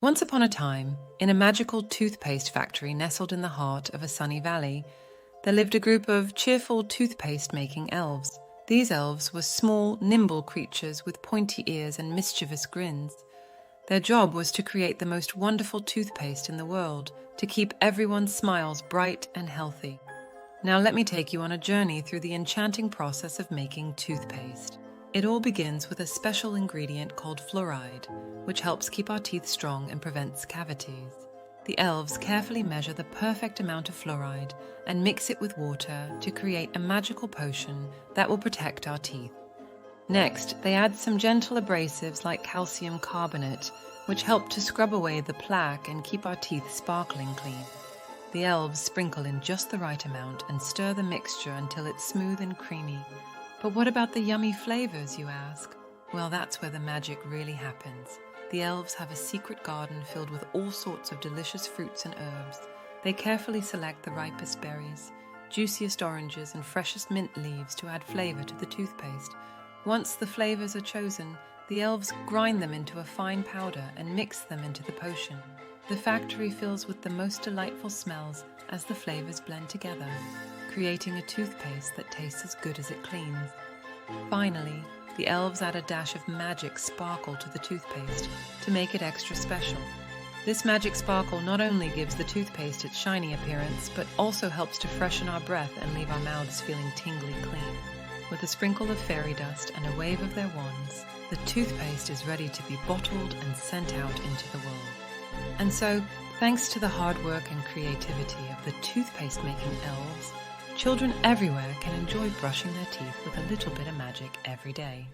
Once upon a time, in a magical toothpaste factory nestled in the heart of a sunny valley, there lived a group of cheerful toothpaste-making elves. These elves were small, nimble creatures with pointy ears and mischievous grins. Their job was to create the most wonderful toothpaste in the world, to keep everyone's smiles bright and healthy. Now let me take you on a journey through the enchanting process of making toothpaste. It all begins with a special ingredient called fluoride, which helps keep our teeth strong and prevents cavities. The elves carefully measure the perfect amount of fluoride and mix it with water to create a magical potion that will protect our teeth. Next, they add some gentle abrasives like calcium carbonate, which help to scrub away the plaque and keep our teeth sparkling clean. The elves sprinkle in just the right amount and stir the mixture until it's smooth and creamy. But what about the yummy flavors, you ask? Well, that's where the magic really happens. The elves have a secret garden filled with all sorts of delicious fruits and herbs. They carefully select the ripest berries, juiciest oranges, and freshest mint leaves to add flavor to the toothpaste. Once the flavors are chosen, the elves grind them into a fine powder and mix them into the potion. The factory fills with the most delightful smells as the flavors blend together, creating a toothpaste that tastes as good as it cleans. Finally, the elves add a dash of magic sparkle to the toothpaste to make it extra special. This magic sparkle not only gives the toothpaste its shiny appearance, but also helps to freshen our breath and leave our mouths feeling tingly clean. With a sprinkle of fairy dust and a wave of their wands, the toothpaste is ready to be bottled and sent out into the world. And so, thanks to the hard work and creativity of the toothpaste-making elves, children everywhere can enjoy brushing their teeth with a little bit of magic every day.